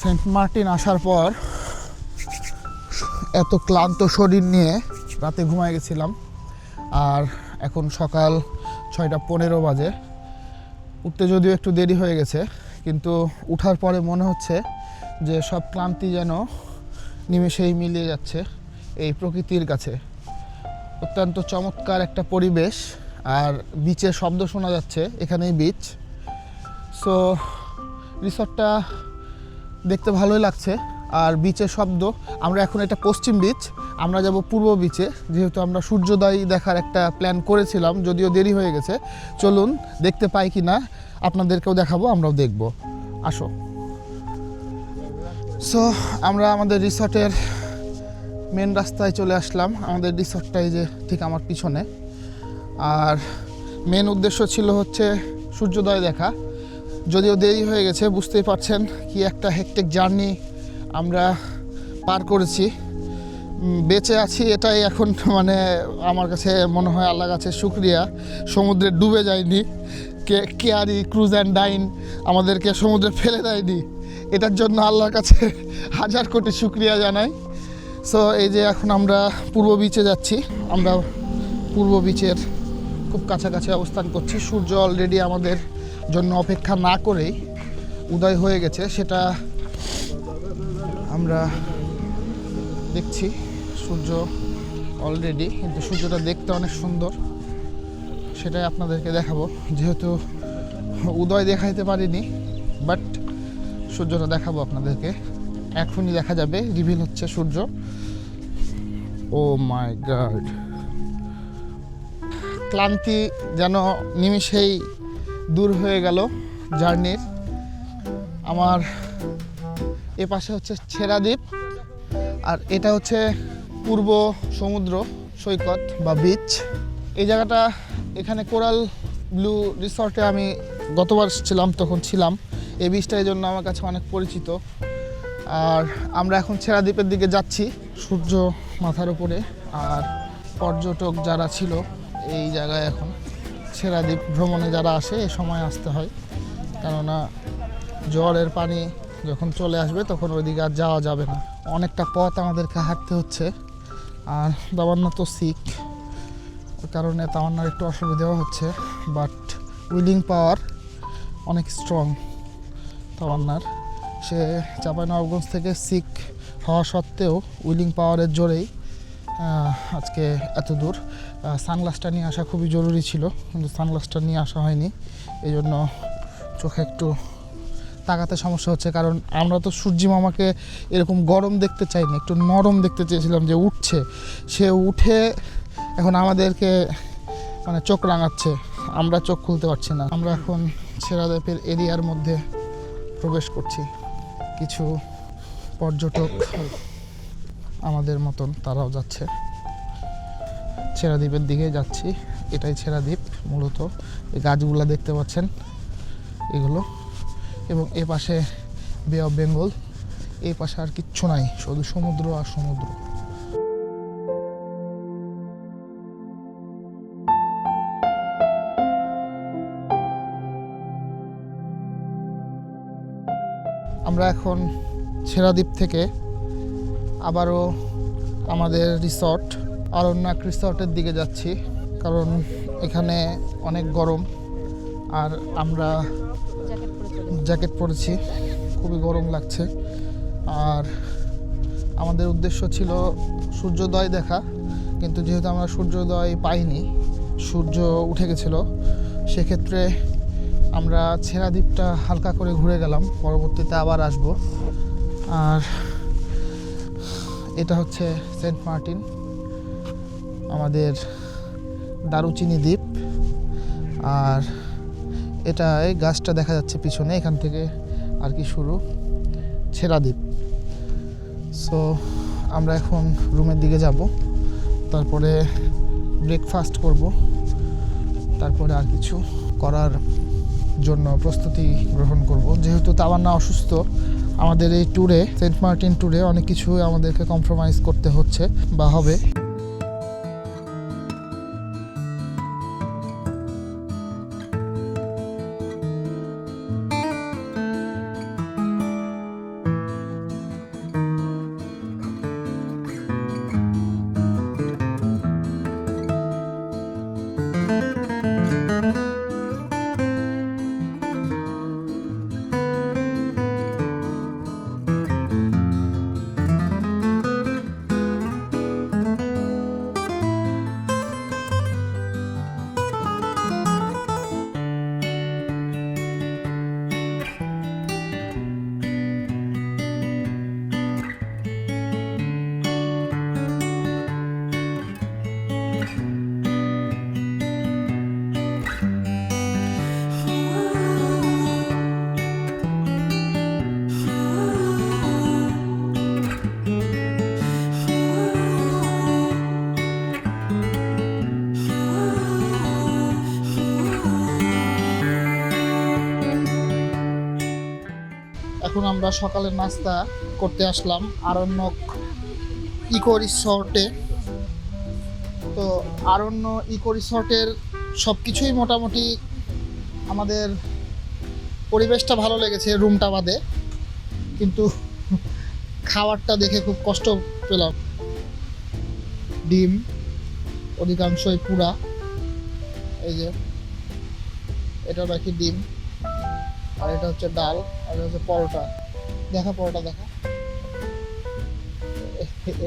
Saint Martin আসার পর এত ক্লান্ত শরীর নিয়ে রাতে ঘুমায় গেছিলাম, আর এখন সকাল 6:15 বাজে। উঠতে যদিও একটু দেরি হয়ে গেছে, কিন্তু উঠার পরে মনে হচ্ছে যে সব ক্লান্তি যেন নিমেষেই মিলিয়ে যাচ্ছে এই প্রকৃতির কাছে। অত্যন্ত চমৎকার একটা পরিবেশ, আর বিচের শব্দ শোনা যাচ্ছে, এখানেই বিচ। সো রিসর্টটা দেখতে ভালোই লাগছে, আর বিচের শব্দ। আমরা এখন এটা পশ্চিম বিচ, আমরা যাব পূর্ব বিচে, যেহেতু আমরা সূর্যোদয় দেখার একটা প্ল্যান করেছিলাম, যদিও দেরি হয়ে গেছে। চলুন দেখতে পাই কি না, আপনাদেরকেও দেখাবো, আমরাও দেখব। আসো। সো আমরা আমাদের রিসর্টের মেন রাস্তায় চলে আসলাম। আমাদের রিসর্টটাই যে ঠিক আমার পিছনে, আর মেন উদ্দেশ্য ছিল হচ্ছে সূর্যোদয় দেখা। যদিও দেরি হয়ে গেছে, বুঝতেই পারছেন কি একটা হেক্টিক জার্নি আমরা পার করেছি। বেঁচে আছি এটাই এখন মানে আমার কাছে মনে হয় আল্লাহর কাছে শুকরিয়া। সমুদ্রে ডুবে যায়নি, কেয়ারি ক্রুজ অ্যান্ড ডাইন আমাদেরকে সমুদ্রে ফেলে দেয়নি, এটার জন্য আল্লাহর কাছে হাজার কোটি শুকরিয়া জানাই। সো এই যে এখন আমরা পূর্ব বিচে যাচ্ছি। আমরা পূর্ব বিচের খুব কাছাকাছি অবস্থান করছি। সূর্য অলরেডি আমাদের জন্য অপেক্ষা না করেই উদয় হয়ে গেছে, সেটা আমরা দেখছি। সূর্য অলরেডি, কিন্তু সূর্যটা দেখতে অনেক সুন্দর, সেটাই আপনাদেরকে দেখাবো। যেহেতু উদয় দেখাইতে পারিনি, বাট সূর্যটা দেখাবো আপনাদেরকে। এখনই দেখা যাবে, রিভিল হচ্ছে সূর্য। ও মাই গড, ক্লান্তি যেন নিমিষেই দূর হয়ে গেল জার্নির। আমার এ পাশে হচ্ছে ছেড়া দ্বীপ, আর এটা হচ্ছে পূর্ব সমুদ্র সৈকত বা বিচ। এই জায়গাটা, এখানে কোরাল ব্লু রিসর্টে আমি গতবার ছিলাম, তখন ছিলাম। এই বিচটা এই জন্য আমার কাছে অনেক পরিচিত। আর আমরা এখন ছেড়া দ্বীপের দিকে যাচ্ছি, সূর্য মাথার উপরে। আর পর্যটক যারা ছিল এই জায়গায়, এখন ছেড়া দ্বীপ ভ্রমণে যারা আসে এই সময় আসতে হয়, কেননা জলের পানি যখন চলে আসবে তখন ওইদিকে আর যাওয়া যাবে না। অনেকটা পথ আমাদেরকে হাঁটতে হচ্ছে, আর তামান্না তো সিক, ওই কারণে তামান্নার একটু অসুবিধাও হচ্ছে। বাট উইলিং পাওয়ার অনেক স্ট্রং তামান্নার। সে চাঁপাইনবাবগঞ্জ থেকে সিক হওয়া সত্ত্বেও উইলিং পাওয়ারের জোরেই আজকে এত দূর। সানগ্লাসটা নিয়ে আসা খুবই জরুরি ছিল, কিন্তু সানগ্লাসটা নিয়ে আসা হয়নি, এই জন্য চোখে একটু তাকাতে সমস্যা হচ্ছে। কারণ আমরা তো সূর্যি মামাকে এরকম গরম দেখতে চাইনি, একটু নরম দেখতে চেয়েছিলাম, যে উঠছে, সে উঠে এখন আমাদেরকে মানে চোখ রাঙাচ্ছে, আমরা চোখ খুলতে পারছি না। আমরা এখন ছেড়া দ্বীপের এরিয়ার মধ্যে প্রবেশ করছি। কিছু পর্যটক আমাদের মতন তারাও যাচ্ছে, ছেড়া দ্বীপের দিকে যাচ্ছি। এটাই ছেড়া দ্বীপ মূলত। এই গাছগুলো দেখতে পাচ্ছেন এগুলো, এবং এ পাশে বে অফ বেঙ্গল। এই পাশে আর কিচ্ছু নাই, শুধু সমুদ্র আর সমুদ্র। আমরা এখন ছেড়া দ্বীপ থেকে আবারও আমাদের রিসর্ট আরণ্যক রিসর্টের দিকে যাচ্ছি, কারণ এখানে অনেক গরম, আর আমরা জ্যাকেট পরেছি, খুবই গরম লাগছে। আর আমাদের উদ্দেশ্য ছিল সূর্যোদয় দেখা, কিন্তু যেহেতু আমরা সূর্যোদয় পাইনি, সূর্য উঠে গেছিল, সেক্ষেত্রে আমরা ছেড়া দ্বীপটা হালকা করে ঘুরে গেলাম, পরবর্তীতে আবার আসব। আর এটা হচ্ছে সেন্ট মার্টিন, আমাদের দারুচিনি দ্বীপ। আর এটা এই গাছটা দেখা যাচ্ছে পিছনে, এখান থেকে আর কি শুরু ছেড়া দ্বীপ। সো আমরা এখন রুমের দিকে যাব, তারপরে ব্রেকফাস্ট করব, তারপরে আর কিছু করার জন্য প্রস্তুতি গ্রহণ করব। যেহেতু তামান্না অসুস্থ, আমাদের এই ট্যুরে, সেন্ট মার্টিন ট্যুরে অনেক কিছু আমাদেরকে কম্প্রোমাইজ করতে হচ্ছে বা হবে। এখন আমরা সকালের নাস্তা করতে আসলাম আরণ্যক ইকো রিসর্টে। তো আরণ্য ইকো রিসর্টের সব কিছুই মোটামুটি আমাদের পরিবেশটা ভালো লেগেছে, রুমটা বাদে, কিন্তু খাবারটা দেখে খুব কষ্ট পেলাম। ডিম অধিকাংশই পুরা, এই যে এটা নাকি ডিম, আর এটা হচ্ছে ডাল, আর এটা হচ্ছে পরোটা। দেখা পরোটা দেখা,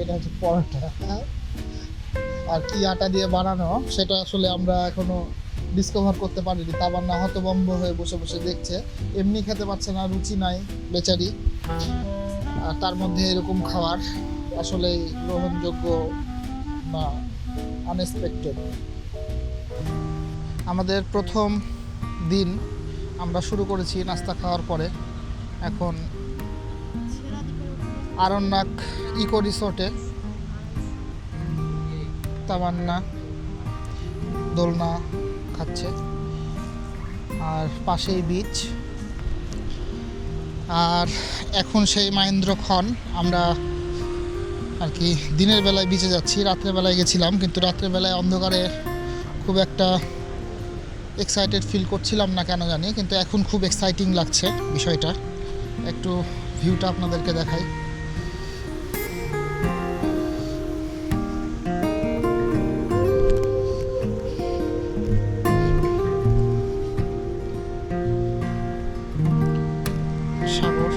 এটা হচ্ছে পরোটা। আর কি আটা দিয়ে বানানো সেটা আসলে আমরা এখনো ডিসকভার করতে পারিনি। তামান্না হতভম্ব হয়ে বসে বসে দেখছে, এমনি খেতে পারছে না, রুচি নাই বেচারি। আর তার মধ্যে এরকম খাবার আসলেই গ্রহণযোগ্য না, আনএক্সপেক্টেড। আমাদের প্রথম দিন আমরা শুরু করেছি নাস্তা খাওয়ার পরে। এখন আরণ্যক ইকো রিসোর্টে তামান্না দোলনা খাচ্ছে, আর পাশেই বিচ। আর এখন সেই মহেন্দ্রক্ষণ আমরা আর কি দিনের বেলায় বিচে যাচ্ছি, রাত্রেবেলায় গেছিলাম, কিন্তু রাত্রেবেলায় অন্ধকারে খুব একটা এক্সাইটেড ফিল করছিলাম না কেন জানি, কিন্তু এখন খুব এক্সাইটিং লাগছে বিষয়টা। একটু ভিউটা আপনাদেরকে দেখাই। সাগর,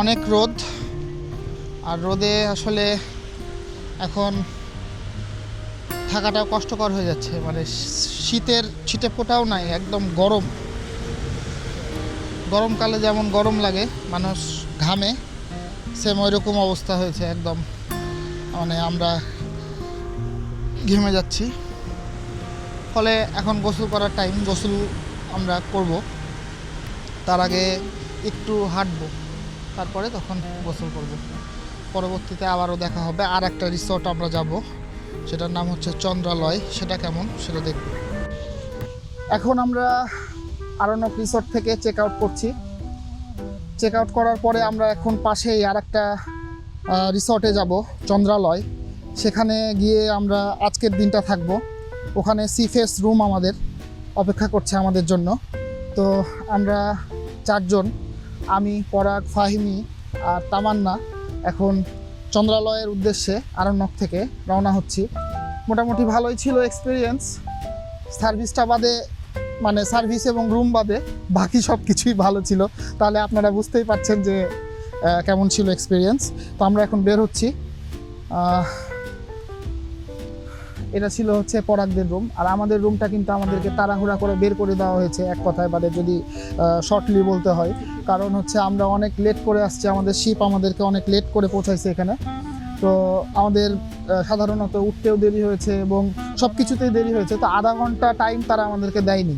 অনেক রোদ, আর রোদে আসলে এখন থাকাটাও কষ্টকর হয়ে যাচ্ছে। মানে শীতের ছিটে ফোটাও নাই, একদম গরম। গরমকালে যেমন গরম লাগে, মানুষ ঘামে, সেম ওই রকম অবস্থা হয়েছে একদম। মানে আমরা ঘেমে যাচ্ছি। ফলে এখন গোসল করার টাইম, গোসল আমরা করব। তার আগে একটু হাঁটবো, তারপরে তখন গোসল করব। পরবর্তীতে আবারও দেখা হবে। আর একটা রিসর্ট আমরা যাব, সেটার নাম হচ্ছে চন্দ্রালয়। সেটা কেমন সেটা দেখব। এখন আমরা আরণ্যক রিসর্ট থেকে চেক আউট করছি। চেক আউট করার পরে আমরা এখন পাশেই আর একটা রিসর্টে যাব, চন্দ্রালয়। সেখানে গিয়ে আমরা আজকের দিনটা থাকব। ওখানে সিফেস রুম আমাদের অপেক্ষা করছে আমাদের জন্য। তো আমরা চারজন, আমি, পরাগ, ফাহিমি আর তামান্না, এখন চন্দ্রালয়ের উদ্দেশ্যে আরণ্যক থেকে রওনা হচ্ছি। মোটামুটি ভালোই ছিল এক্সপিরিয়েন্স। সার্ভিসটা বাদে, মানে সার্ভিস এবং রুম বাদে বাকি সব কিছুই ভালো ছিল। তাহলে আপনারা বুঝতেই পারছেন যে কেমন ছিল এক্সপিরিয়েন্স। তো আমরা এখন বের হচ্ছি। এটা ছিল হচ্ছে পরাগদের রুম, আর আমাদের রুমটা কিন্তু আমাদেরকে তাড়াহুড়া করে বের করে দেওয়া হয়েছে, এক কথায় বাদে যদি শর্টলি বলতে হয়। কারণ হচ্ছে আমরা অনেক লেট করে আসছি, আমাদের শিপ আমাদেরকে অনেক লেট করে পৌঁছাইছে এখানে। তো আমাদের সাধারণত উঠতেও দেরি হয়েছে এবং সব কিছুতেই দেরি হয়েছে। তো আধা ঘন্টা টাইম তারা আমাদেরকে দেয়নি,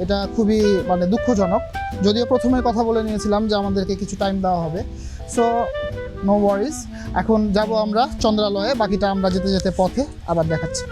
এটা খুবই মানে দুঃখজনক। যদিও প্রথমে কথা বলে নিয়েছিলাম যে আমাদেরকে কিছু টাইম দেওয়া হবে। সো নো ওয়ারিজ, এখন যাব আমরা চন্দ্রালয়ে। বাকিটা আমরা যেতে যেতে পথে আবার দেখাচ্ছি।